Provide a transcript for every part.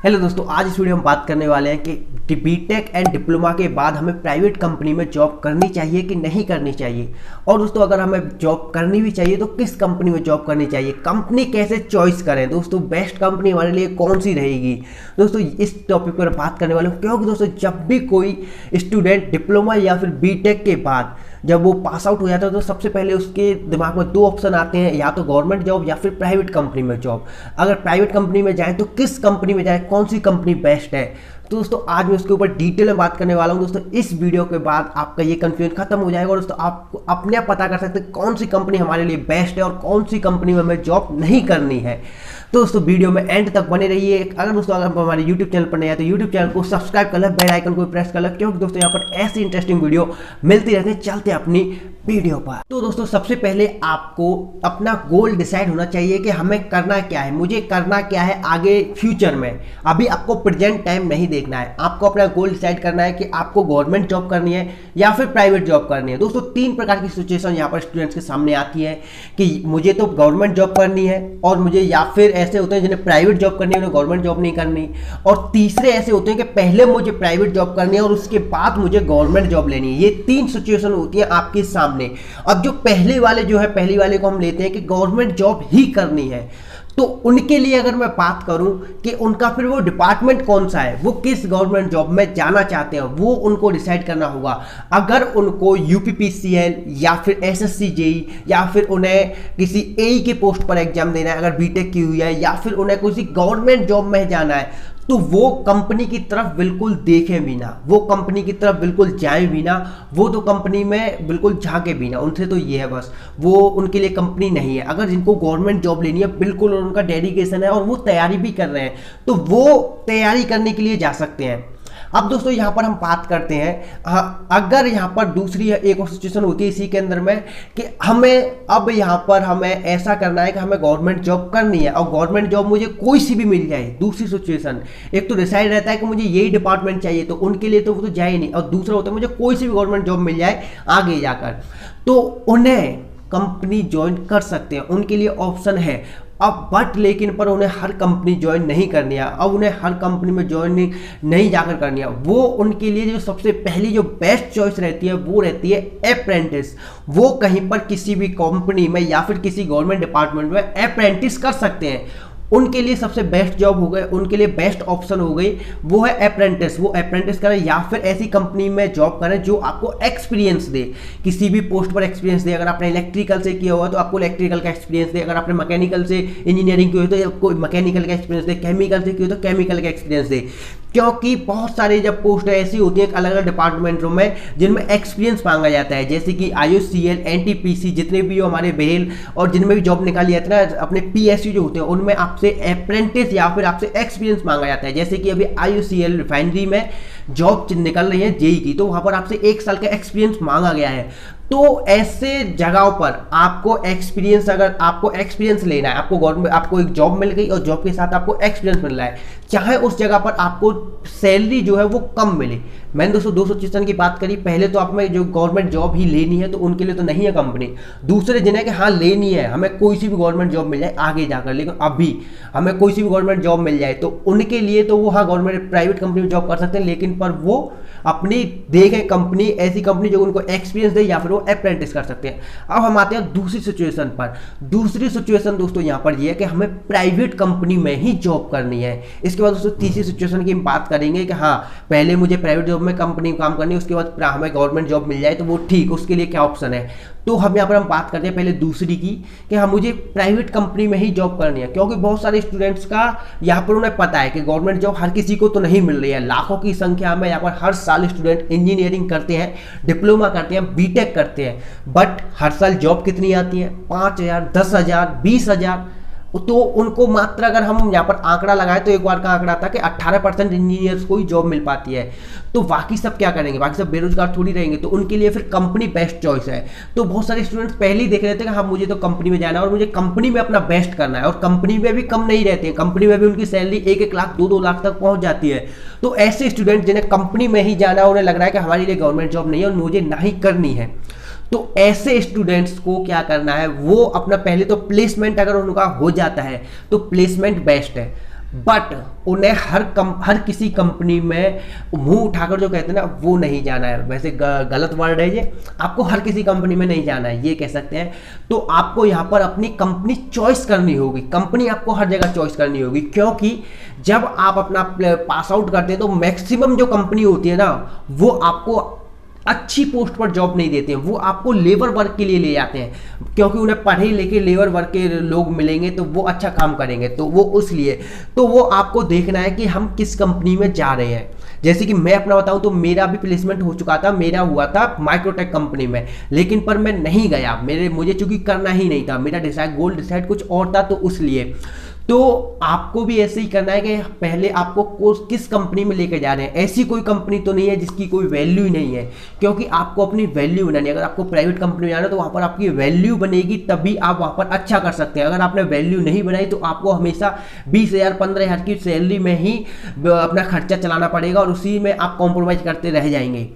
Hello दोस्तों, आज इस वीडियो में बात करने वाले हैं कि बीटेक एंड डिप्लोमा के बाद हमें प्राइवेट कंपनी में जॉब करनी चाहिए कि नहीं करनी चाहिए। और दोस्तों, अगर हमें जॉब करनी भी चाहिए तो किस कंपनी में जॉब करनी चाहिए, कंपनी कैसे चॉइस करें, दोस्तों बेस्ट कंपनी हमारे लिए कौन सी रहेगी। दोस्तों इस टॉपिक पर बात करने वाले हूँ क्योंकि दोस्तों जब भी कोई स्टूडेंट डिप्लोमा या फिर बीटेक के बाद जब वो पास आउट हो जाता है तो सबसे पहले उसके दिमाग में दो ऑप्शन आते हैं, या तो गवर्नमेंट जॉब या फिर प्राइवेट कंपनी में जॉब। अगर प्राइवेट कंपनी में जाए तो किस कंपनी में जाए, कौन सी कंपनी बेस्ट है। तो दोस्तों आज मैं उसके ऊपर डिटेल में बात करने वाला हूं। दोस्तों इस वीडियो के बाद आपका ये कंफ्यूजन खत्म हो जाएगा और दोस्तों आप अपने आप पता कर सकते हैं कौन सी कंपनी हमारे लिए बेस्ट है और कौन सी कंपनी में हमें जॉब नहीं करनी है। तो दोस्तों वीडियो में एंड तक बने रहिए। अगर हमारे यूट्यूब चैनल पर नहीं आए तो यूट्यूब चैनल को सब्सक्राइब कर लें, बेल आइकन को प्रेस कर लें, क्योंकि दोस्तों यहाँ पर ऐसी इंटरेस्टिंग वीडियो मिलती रहती है। चलते अपनी वीडियो पर। तो दोस्तों सबसे पहले आपको अपना गोल डिसाइड होना चाहिए कि हमें करना क्या है, मुझे करना क्या है आगे फ्यूचर में। अभी आपको प्रेजेंट टाइम नहीं देखना है, आपको अपना गोल डिसाइड करना है कि आपको गवर्नमेंट जॉब करनी है या फिर प्राइवेट जॉब करनी है। दोस्तों तीन प्रकार की सिचुएशन यहाँ पर स्टूडेंट्स के सामने आती है कि मुझे तो गवर्नमेंट जॉब करनी है, और मुझे या फिर ऐसे होते हैं जिन्हें प्राइवेट जॉब करनी है उन्हें गवर्नमेंट जॉब नहीं करनी, और तीसरे ऐसे होते हैं कि पहले मुझे प्राइवेट जॉब करनी है और उसके बाद मुझे गवर्नमेंट जॉब लेनी है। ये तीन सिचुएशन होती है आपके सामने। अब जो पहले वाले जो है, पहली वाले को हम लेते हैं कि गवर्नमेंट जॉब ही करनी है, तो उनके लिए अगर मैं बात करूं कि उनका फिर वो डिपार्टमेंट कौन सा है, वो किस गवर्नमेंट जॉब में जाना चाहते हैं, वो उनको डिसाइड करना होगा। अगर उनको यूपीपीसीएल या फिर एसएससी जेई या फिर उन्हें किसी एई के पोस्ट पर एग्जाम देना है, अगर बीटेक की हुई है, या फिर उन्हें किसी गवर्नमेंट जॉब में जाना है, तो वो कंपनी की तरफ बिल्कुल देखें भी ना, वो कंपनी की तरफ बिल्कुल जाएं भी ना, वो तो कंपनी में बिल्कुल झांके भी ना। उनसे तो ये है बस, वो उनके लिए कंपनी नहीं है। अगर जिनको गवर्नमेंट जॉब लेनी है बिल्कुल उनका डेडिकेशन है और वो तैयारी भी कर रहे हैं, तो वो तैयारी करने के लिए जा सकते हैं। अब दोस्तों यहाँ पर हम बात करते हैं, अगर यहाँ पर दूसरी एक और सिचुएशन होती है इसी के अंदर में कि हमें अब यहाँ पर हमें ऐसा करना है कि हमें गवर्नमेंट जॉब करनी है और गवर्नमेंट जॉब मुझे कोई सी भी मिल जाए। दूसरी सिचुएशन, एक तो डिसाइड रहता है कि मुझे यही डिपार्टमेंट चाहिए, तो उनके लिए तो वो तो जाए नहीं, और दूसरा होता है मुझे कोई सी भी गवर्नमेंट जॉब मिल जाए आगे जाकर, तो उन्हें कंपनी ज्वाइन कर सकते हैं, उनके लिए ऑप्शन है। अब बट लेकिन पर उन्हें हर कंपनी ज्वाइन नहीं करनी है, अब उन्हें हर कंपनी में ज्वाइन नहीं जाकर करनी है। वो उनके लिए जो सबसे पहली जो बेस्ट चॉइस रहती है वो रहती है अप्रेंटिस। वो कहीं पर किसी भी कंपनी में या फिर किसी गवर्नमेंट डिपार्टमेंट में अप्रेंटिस कर सकते हैं। उनके लिए सबसे बेस्ट जॉब हो गई, उनके लिए बेस्ट ऑप्शन हो गई वो है अप्रेंटिस। वो अप्रेंटिस करें या फिर ऐसी कंपनी में जॉब करें जो आपको एक्सपीरियंस दे, किसी भी पोस्ट पर एक्सपीरियंस दे। अगर आपने इलेक्ट्रिकल से किया हुआ तो आपको इलेक्ट्रिकल का एक्सपीरियंस दे, अगर आपने मैकेनिकल से इंजीनियरिंग की हो तो आपको मैकेनिकल का एक्सपीरियंस दे, केमिकल से की हो तो केमिकल का एक्सपीरियंस दे। क्योंकि बहुत सारे जब पोस्ट ऐसी होती हैं अलग अलग डिपार्टमेंटों में जिनमें एक्सपीरियंस मांगा जाता है, जैसे कि आईओसीएल, एनटीपीसी, जितने भी जो हमारे बेल और जिनमें भी जॉब निकाली जाती है ना, अपने पीएसयू जो होते हैं उनमें आपसे अप्रेंटिस या फिर आपसे एक्सपीरियंस मांगा जाता है। जैसे कि अभी आईओसीएल रिफाइनरी में जॉब निकल रही है जेई की, तो वहां पर आपसे 1 साल का एक्सपीरियंस मांगा गया है। तो ऐसे जगहों पर आपको एक्सपीरियंस, अगर आपको एक्सपीरियंस लेना है, आपको गवर्नमेंट आपको एक जॉब मिल गई और जॉब के साथ आपको एक्सपीरियंस मिल रहा है, चाहे उस जगह पर आपको सैलरी जो है वो कम मिले। मैंने दोस्तों दो सिचुएशन की बात करी, पहले तो आप में जो गवर्नमेंट जॉब ही लेनी है तो उनके लिए तो नहीं है कंपनी, दूसरे जिन्हें कि हाँ लेनी है, हमें कोई सी भी गवर्नमेंट जॉब मिल जाए आगे जाकर, लेकिन अभी हमें कोई सी भी गवर्नमेंट जॉब मिल जाए तो उनके लिए तो वो हाँ गवर्नमेंट प्राइवेट कंपनी में जॉब कर सकते हैं, लेकिन पर वो अपनी देखें कंपनी, ऐसी कंपनी जो उनको एक्सपीरियंस दे या फिर वो अप्रेंटिस कर सकते हैं। अब हम आते हैं दूसरी सिचुएशन पर। दूसरी सिचुएशन दोस्तों यहाँ पर ये है कि हमें प्राइवेट कंपनी में ही जॉब करनी है। इसके बाद दोस्तों तीसरी सिचुएशन की हम बात करेंगे कि हाँ पहले मुझे प्राइवेट जॉब में कंपनी में काम करनी है, उसके बाद हमें गवर्नमेंट जॉब मिल जाए तो वो ठीक, उसके लिए क्या ऑप्शन है। तो हम यहाँ पर हम बात करते हैं पहले दूसरी की कि हाँ मुझे प्राइवेट कंपनी में ही जॉब करनी है, क्योंकि बहुत सारे स्टूडेंट्स का यहाँ पर उन्हें पता है कि गवर्नमेंट जॉब हर किसी को तो नहीं मिल रही है। लाखों की संख्या में यहाँ पर हर साल स्टूडेंट इंजीनियरिंग करते हैं, डिप्लोमा करते हैं, बीटेक करते हैं, बट हर साल जॉब कितनी आती है? 5,000, 10,000, 20,000। तो उनको मात्र अगर हम यहाँ पर आंकड़ा लगाए तो एक बार का आंकड़ा था कि 18% इंजीनियर्स को ही जॉब मिल पाती है। तो बाकी सब क्या करेंगे? बाकी सब बेरोजगार थोड़ी रहेंगे, तो उनके लिए फिर कंपनी बेस्ट चॉइस है। तो बहुत सारे स्टूडेंट्स पहले ही देख रहे थे कि हाँ मुझे तो कंपनी में जाना है और मुझे कंपनी में अपना बेस्ट करना है, और कंपनी में भी कम नहीं रहते हैं, कंपनी में भी उनकी सैलरी 1-1 लाख 2-2 लाख तक पहुंच जाती है। तो ऐसे स्टूडेंट जिन्हें कंपनी में ही जाना है, उन्हें लग रहा है कि हमारे लिए गवर्नमेंट जॉब नहीं है और मुझे नहीं करनी है, तो ऐसे स्टूडेंट्स को क्या करना है, वो अपना पहले तो प्लेसमेंट अगर उनका हो जाता है तो प्लेसमेंट बेस्ट है। बट उन्हें हर किसी कंपनी में मुंह उठाकर जो कहते हैं ना वो नहीं जाना है। वैसे गलत वर्ड है ये, आपको हर किसी कंपनी में नहीं जाना है ये कह सकते हैं। तो आपको यहाँ पर अपनी कंपनी चॉइस करनी होगी, कंपनी आपको हर जगह चॉइस करनी होगी, क्योंकि जब आप अपना पास आउट करते हैं तो मैक्सिमम जो कंपनी होती है ना वो आपको अच्छी पोस्ट पर जॉब नहीं देते हैं, वो आपको लेबर वर्क के लिए ले जाते हैं, क्योंकि उन्हें पढ़े लिखे लेबर वर्क के लोग मिलेंगे तो वो अच्छा काम करेंगे, तो वो उसलिए तो वो आपको देखना है कि हम किस कंपनी में जा रहे हैं। जैसे कि मैं अपना बताऊं तो मेरा भी प्लेसमेंट हो चुका था, मेरा हुआ था माइक्रोटेक कंपनी में, लेकिन पर मैं नहीं गया, मुझे चूंकि करना ही नहीं था, मेरा गोल डिसाइड कुछ और था, तो इसलिए तो आपको भी ऐसे ही करना है कि पहले आपको किस कंपनी में लेकर जा रहे हैं। ऐसी कोई कंपनी तो नहीं है जिसकी कोई वैल्यू ही नहीं है, क्योंकि आपको अपनी वैल्यू बनानी है। अगर आपको प्राइवेट कंपनी में जाना है तो वहाँ पर आपकी वैल्यू बनेगी, तभी आप वहाँ पर अच्छा कर सकते हैं। अगर आपने वैल्यू नहीं बनाई तो आपको हमेशा 20,000 15,000 की सैलरी में ही अपना खर्चा चलाना पड़ेगा और उसी में आप कॉम्प्रोमाइज़ करते रह जाएंगे।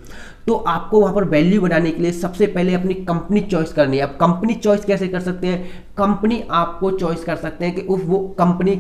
तो आपको वहाँ पर वैल्यू बनाने के लिए सबसे पहले अपनी कंपनी चॉइस करनी है। अब कंपनी चॉइस कैसे कर सकते हैं? कंपनी आपको चॉइस कर सकते हैं कि वो कंपनी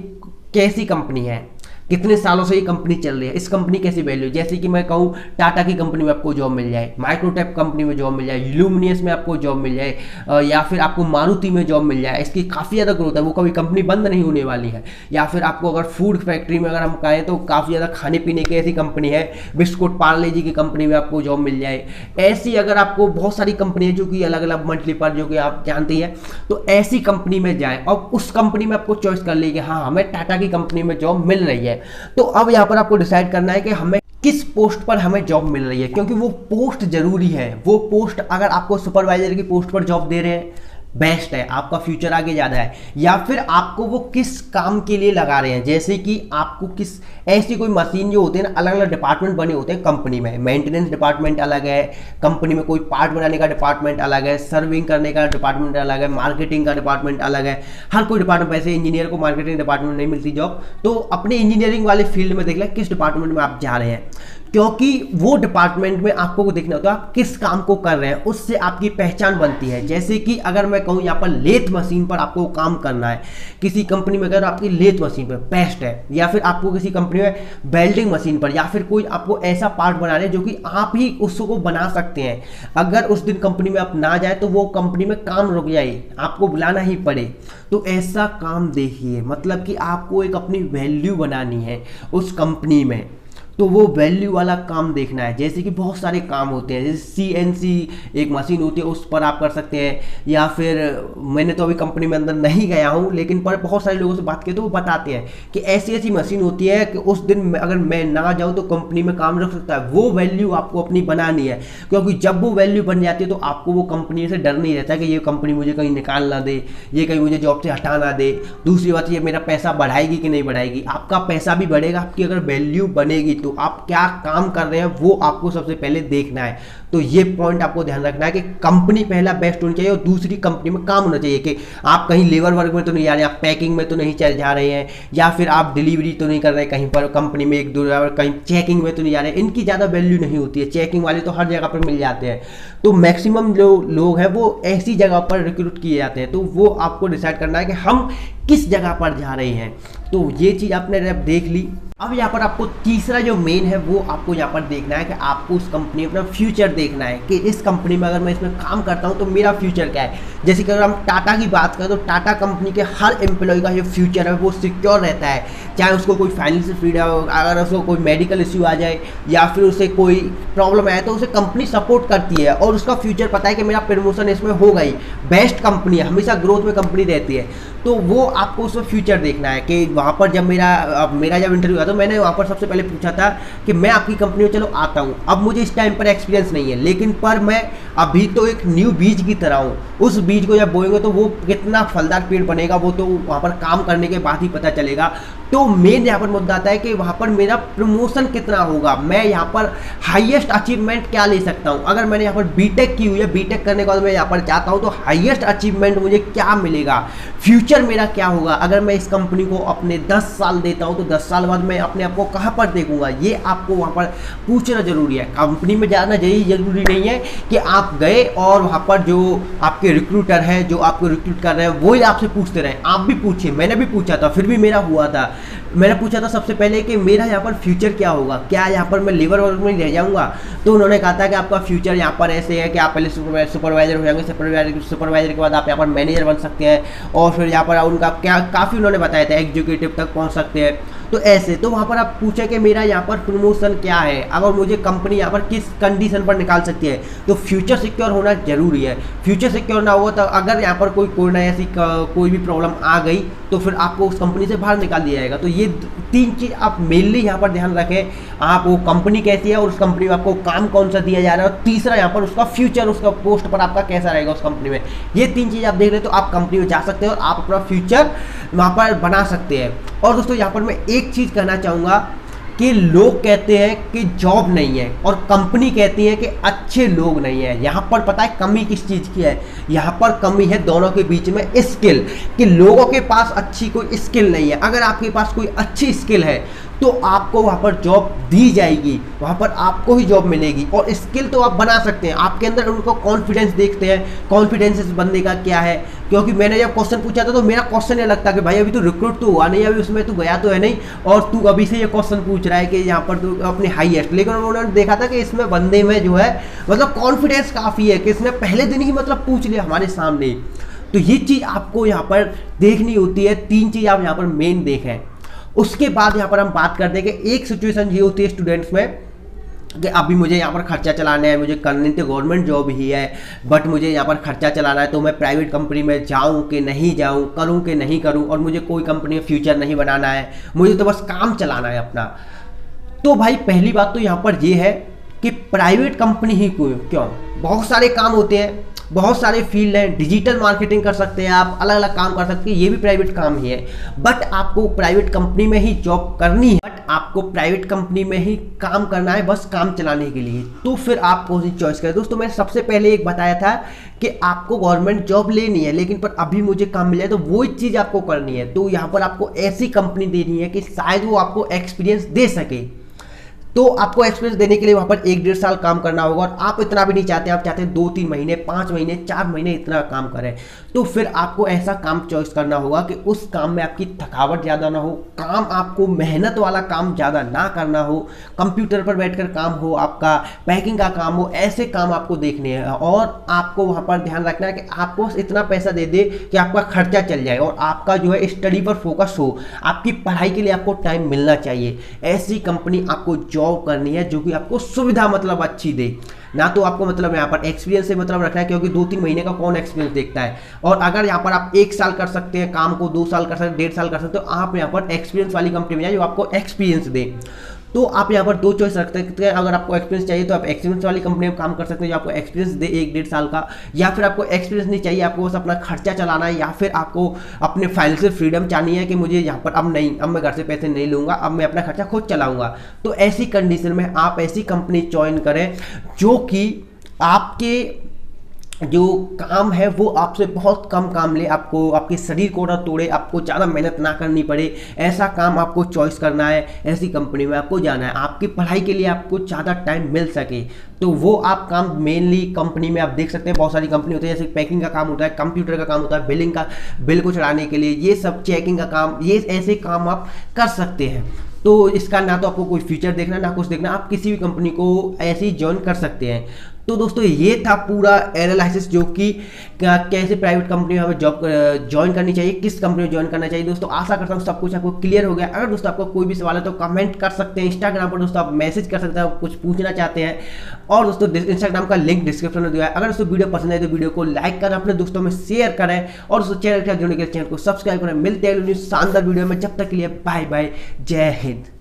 कैसी कंपनी है, कितने सालों से ये कंपनी चल रही है, इस कंपनी कैसी वैल्यू। जैसे कि मैं कहूँ टाटा की कंपनी में आपको जॉब मिल जाए, माइक्रोटेक कंपनी में जॉब मिल जाए, ल्यूमिनियस में आपको जॉब मिल जाए, या फिर आपको मारुति में जॉब मिल जाए, इसकी काफ़ी ज़्यादा ग्रोथ है, वो कभी कंपनी बंद नहीं होने वाली है। या फिर आपको अगर फूड फैक्ट्री में अगर हम कहें तो काफ़ी ज़्यादा खाने पीने की ऐसी कंपनी है, बिस्कुट पार्ले जी की कंपनी में आपको जॉब मिल जाए। ऐसी अगर आपको बहुत सारी कंपनी है जो कि अलग अलग मंथली पर जो कि आप जानते हैं, तो ऐसी कंपनी में जाएँ और उस कंपनी में आपको चॉइस कर ली कि हाँ हमें टाटा की कंपनी में जॉब मिल रही है। तो अब यहाँ पर आपको डिसाइड करना है कि हमें किस पोस्ट पर हमें जॉब मिल रही है, क्योंकि वो पोस्ट जरूरी है। वो पोस्ट अगर आपको सुपरवाइजर की पोस्ट पर जॉब दे रहे हैं, बेस्ट है, आपका फ्यूचर आगे ज़्यादा है। या फिर आपको वो किस काम के लिए लगा रहे हैं, जैसे कि आपको किस ऐसी कोई मशीन जो होते हैं ना, अलग अलग डिपार्टमेंट बने होते हैं कंपनी में, मेंटेनेंस डिपार्टमेंट अलग है कंपनी में, कोई पार्ट बनाने का डिपार्टमेंट अलग है, सर्विंग करने का डिपार्टमेंट अलग है, मार्केटिंग का डिपार्टमेंट अलग है, हर कोई डिपार्टमेंट। वैसे इंजीनियर को मार्केटिंग डिपार्टमेंट नहीं मिलती जॉब, तो अपने इंजीनियरिंग वाले फील्ड में देख लें किस डिपार्टमेंट में आप जा रहे हैं, क्योंकि वो डिपार्टमेंट में आपको देखना होता है आप किस काम को कर रहे हैं, उससे आपकी पहचान बनती है। जैसे कि अगर मैं कहूँ यहाँ पर लेथ मशीन पर आपको काम करना है, किसी कंपनी में अगर आपकी लेथ मशीन पर बेस्ट है, या फिर आपको किसी कंपनी में वेल्डिंग मशीन पर, या फिर कोई आपको ऐसा पार्ट बना रहे हैं जो कि आप ही उसको बना सकते हैं, अगर उस दिन कंपनी में आप ना जाए तो वो कंपनी में काम रुक जाए, आपको बुलाना ही पड़े, तो ऐसा काम देखिए। मतलब कि आपको एक अपनी वैल्यू बनानी है उस कंपनी में, तो वो वैल्यू वाला काम देखना है। जैसे कि बहुत सारे काम होते हैं, जैसे CNC एक मशीन होती है उस पर आप कर सकते हैं, या फिर मैंने तो अभी कंपनी में अंदर नहीं गया हूँ, लेकिन पर बहुत सारे लोगों से बात की तो वो बताते हैं कि ऐसी ऐसी मशीन होती है कि उस दिन अगर मैं ना जाऊँ तो कंपनी में काम रख सकता है। वो वैल्यू आपको अपनी बनानी है, क्योंकि जब वो वैल्यू बन जाती है तो आपको वो कंपनी से डर नहीं रहता कि ये कंपनी मुझे कहीं निकाल ना दे, ये कहीं मुझे जॉब से हटा ना दे। दूसरी बात ये मेरा पैसा बढ़ाएगी कि नहीं बढ़ाएगी, आपका पैसा भी बढ़ेगा आपकी अगर वैल्यू बनेगी। तो आप क्या काम कर रहे हैं वो आपको सबसे पहले देखना है। तो ये पॉइंट आपको ध्यान रखना है कि कंपनी पहला बेस्ट होनी चाहिए और दूसरी कंपनी में काम होना चाहिए कि आप कहीं लेबर वर्क में तो नहीं जा रहे हैं, आप पैकिंग में तो नहीं जा रहे हैं, या फिर आप डिलीवरी तो नहीं कर रहे हैं कहीं पर कंपनी में, एक दो कहीं चेकिंग में तो नहीं जा रहे हैं। इनकी ज़्यादा वैल्यू नहीं होती है, चेकिंग वाले तो हर जगह पर मिल जाते हैं। तो मैक्सिमम जो लोग हैं वो ऐसी जगह पर रिक्रूट किए जाते हैं। तो वो आपको डिसाइड करना है कि हम किस जगह पर जा रहे हैं। तो ये चीज़ आपने देख ली। अब यहाँ पर आपको तीसरा जो मेन है वो आपको यहाँ पर देखना है कि आपको उस कंपनी में अपना फ्यूचर देखना है कि इस कंपनी में अगर मैं इसमें काम करता हूँ तो मेरा फ्यूचर क्या है। जैसे कि अगर हम टाटा की बात करें तो टाटा कंपनी के हर एम्प्लॉय का जो फ्यूचर है वो सिक्योर रहता है, चाहे उसको कोई फाइनेंशियल फ्रीडम, अगर उसको कोई मेडिकल इश्यू आ जाए या फिर उसे कोई प्रॉब्लम आए तो उसे कंपनी सपोर्ट करती है और उसका फ्यूचर पता है कि मेरा प्रमोशन इसमें होगा ही। बेस्ट कंपनी है, हमेशा ग्रोथ में कंपनी रहती है। तो वो आपको उसमें फ्यूचर देखना है कि वहाँ पर जब मेरा जब इंटरव्यू हुआ तो मैंने वहाँ पर सबसे पहले पूछा था कि मैं आपकी कंपनी में चलो आता हूँ, अब मुझे इस टाइम पर एक्सपीरियंस नहीं है, लेकिन पर मैं अभी तो एक न्यू बीज की तरह हूँ। उस बीज को जब बोएंगे तो वो कितना फलदार पेड़ बनेगा वो तो वहाँ पर काम करने के बाद ही पता चलेगा। तो मेन यहाँ पर मुद्दा आता है कि वहाँ पर मेरा प्रमोशन कितना होगा, मैं यहाँ पर हाईएस्ट अचीवमेंट क्या ले सकता हूँ। अगर मैंने यहाँ पर बीटेक की हुई है, बीटेक करने के बाद मैं यहाँ पर जाता हूँ तो हाईएस्ट अचीवमेंट मुझे क्या मिलेगा, फ्यूचर मेरा क्या होगा। अगर मैं इस कंपनी को अपने 10 साल देता हूँ तो 10 साल बाद मैं अपने आप को कहाँ पर देखूंगा, ये आपको वहाँ पर पूछना जरूरी है। कंपनी में जाना यही जरूरी नहीं है कि आप गए और वहाँ पर जो आपके रिक्रूटर हैं, जो आपको रिक्रूट कर रहे हैं, वही आपसे पूछते रहे। आप भी पूछिए, मैंने भी पूछा था, फिर भी मेरा हुआ था। मैंने पूछा था सबसे पहले कि मेरा यहाँ पर फ्यूचर क्या होगा, क्या यहाँ पर मैं लेबर वर्क में रह जाऊँगा। तो उन्होंने कहा था कि आपका फ्यूचर यहाँ पर ऐसे है कि आप पहले सुपरवाइजर हो जाएंगे, सुपरवाइजर के बाद आप यहाँ पर मैनेजर बन सकते हैं, और फिर यहाँ पर उनका क्या काफ़ी उन्होंने बताया था एग्जीक्यूटिव तक पहुँच सकते हैं। तो ऐसे तो वहाँ पर आप पूछे कि मेरा यहाँ पर प्रमोशन क्या है, अगर मुझे कंपनी यहाँ पर किस कंडीशन पर निकाल सकती है, तो फ्यूचर सिक्योर होना जरूरी है। फ्यूचर सिक्योर ना हो तो अगर यहाँ पर कोई ना ऐसी कोई भी प्रॉब्लम आ गई तो फिर आपको उस कंपनी से बाहर निकाल दिया जाएगा। तो ये 3 चीज़ आप मेनली यहाँ पर ध्यान रखें, आप वो कंपनी कैसी है और उस कंपनी में आपको काम कौन सा दिया जा रहा है, और तीसरा यहाँ पर उसका फ्यूचर, उसका पोस्ट पर आपका कैसा रहेगा उस कंपनी में। ये 3 चीज़ आप देख रहे तो आप कंपनी में जा सकते हैं और आप अपना फ्यूचर वहाँ पर बना सकते हैं। और दोस्तों यहाँ पर मैं एक चीज़ कहना चाहूँगा कि लोग कहते हैं कि जॉब नहीं है और कंपनी कहती है कि अच्छे लोग नहीं है। यहाँ पर पता है कमी किस चीज़ की है, यहाँ पर कमी है दोनों के बीच में स्किल, कि लोगों के पास अच्छी कोई स्किल नहीं है। अगर आपके पास कोई अच्छी स्किल है तो आपको वहाँ पर जॉब दी जाएगी, वहाँ पर आपको ही जॉब मिलेगी। और स्किल तो आप बना सकते हैं, आपके अंदर उनको कॉन्फिडेंस देखते हैं, कॉन्फिडेंस इस बंदे का क्या है। क्योंकि मैंने जब क्वेश्चन पूछा था तो मेरा क्वेश्चन ये लगता कि भाई अभी तो रिक्रूट तो हुआ नहीं, अभी उसमें तू गया तो है नहीं, और तू अभी से ये क्वेश्चन पूछ रहा है कि यहाँ पर तू अपनी हाईएस्ट। लेकिन उन्होंने देखा था कि इसमें बंदे में जो है मतलब कॉन्फिडेंस काफ़ी है कि इसने पहले दिन ही मतलब पूछ लिया हमारे सामने। तो ये चीज़ आपको यहाँ पर देखनी होती है। 3 चीज़ आप यहाँ पर मेन देखें। उसके बाद यहाँ पर हम बात करते हैं कि एक सिचुएशन ये होती है स्टूडेंट्स में कि अभी मुझे यहाँ पर खर्चा चलाना है, मुझे करनी तो गवर्नमेंट जॉब ही है, बट मुझे यहाँ पर खर्चा चलाना है, तो मैं प्राइवेट कंपनी में जाऊँ कि नहीं जाऊँ, करूँ कि नहीं करूँ, और मुझे कोई कंपनी में फ्यूचर नहीं बनाना है, मुझे तो बस काम चलाना है अपना। तो भाई पहली बात तो यहाँ पर ये है कि प्राइवेट कंपनी ही क्यों, बहुत सारे काम होते हैं, बहुत सारे फील्ड हैं, डिजिटल मार्केटिंग कर सकते हैं आप, अलग अलग काम कर सकते हैं, ये भी प्राइवेट काम ही है। बट आपको प्राइवेट कंपनी में ही जॉब करनी है, बट आपको प्राइवेट कंपनी में ही काम करना है बस काम चलाने के लिए, तो फिर आप कौन सी चॉइस करें। दोस्तों मैंने सबसे पहले एक बताया था कि आपको गवर्नमेंट जॉब लेनी है, लेकिन पर अभी मुझे काम मिला है तो वो चीज़ आपको करनी है। तो यहाँ पर आपको ऐसी कंपनी देनी है कि शायद वो आपको एक्सपीरियंस दे सके। तो आपको एक्सपीरियंस देने के लिए वहाँ पर 1-1.5 साल काम करना होगा, और आप इतना भी नहीं चाहते, आप चाहते हैं 2-3 महीने, 5 महीने, 4 महीने इतना काम करें। तो फिर आपको ऐसा काम चॉइस करना होगा कि उस काम में आपकी थकावट ज़्यादा ना हो, काम आपको मेहनत वाला काम ज़्यादा ना करना हो, कंप्यूटर पर बैठकर काम हो, आपका पैकिंग का काम हो, ऐसे काम आपको देखने हैं। और आपको वहाँ पर ध्यान रखना है कि आपको इतना पैसा दे दे कि आपका खर्चा चल जाए और आपका जो है स्टडी पर फोकस हो, आपकी पढ़ाई के लिए आपको टाइम मिलना चाहिए। ऐसी कंपनी आपको जॉब करनी है जो कि आपको सुविधा मतलब अच्छी दे, ना तो आपको मतलब यहाँ पर एक्सपीरियंस से मतलब रखना है, क्योंकि 2-3 महीने का कौन एक्सपीरियंस देखता है। और अगर यहाँ पर आप 1 साल कर सकते हैं काम को, 2 साल कर सकते हैं, 1.5 साल कर सकते हो, तो आप यहाँ पर एक्सपीरियंस वाली कंपनी में जाए जो आपको एक्सपीरियंस दे। तो आप यहाँ पर 2 चॉइस रख सकते हैं। अगर आपको एक्सपीरियंस चाहिए तो आप एक्सपीरियंस वाली कंपनी में काम कर सकते हैं जो आपको एक्सपीरियंस दे 1-1.5 साल का, या फिर आपको एक्सपीरियंस नहीं चाहिए, आपको बस अपना खर्चा चलाना है, या फिर आपको अपने फाइनेंशियल फ्रीडम चाहनी है कि मुझे यहाँ पर अब नहीं, अब मैं घर से पैसे नहीं लूँगा, अब मैं अपना खर्चा खुद चलाऊँगा। तो ऐसी कंडीशन में आप ऐसी कंपनी ज्वाइन करें जो कि आपके जो काम है वो आपसे बहुत कम काम ले, आपको आपके शरीर को ना तोड़े, आपको ज़्यादा मेहनत ना करनी पड़े, ऐसा काम आपको चॉइस करना है, ऐसी कंपनी में आपको जाना है। आपकी पढ़ाई के लिए आपको ज़्यादा टाइम मिल सके तो वो आप काम मेनली कंपनी में आप देख सकते हैं। बहुत सारी कंपनी होती है, जैसे पैकिंग का काम होता है, कंप्यूटर का काम होता है, बिलिंग का, बिल को चढ़ाने के लिए, ये सब चेकिंग का काम, ये ऐसे काम आप कर सकते हैं। तो इसका ना तो आपको कोई फीचर देखना ना कुछ देखना, आप किसी भी कंपनी को ऐसे ही ज्वाइन कर सकते हैं। तो दोस्तों ये था पूरा एनालिसिस जो कि कैसे प्राइवेट कंपनी में हमें जॉब ज्वाइन करनी चाहिए, किस कंपनी में ज्वाइन करना चाहिए। दोस्तों आशा करता हूँ सब कुछ आपको क्लियर हो गया। अगर दोस्तों आपको कोई भी सवाल है तो कमेंट कर सकते हैं, इंस्टाग्राम पर दोस्तों आप मैसेज कर सकते हैं, आप कुछ पूछना चाहते हैं। और दोस्तों इंस्टाग्राम का लिंक डिस्क्रिप्शन में दिया है। अगर दोस्तों वीडियो पसंद है तो वीडियो को लाइक करें, अपने दोस्तों में शेयर करें, और दोस्तों चैनल के साथ जुड़ने के लिए चैनल को सब्सक्राइब करें। मिलते हैं शानदार वीडियो में, जब तक के लिए बाय बाय, जय हिंद।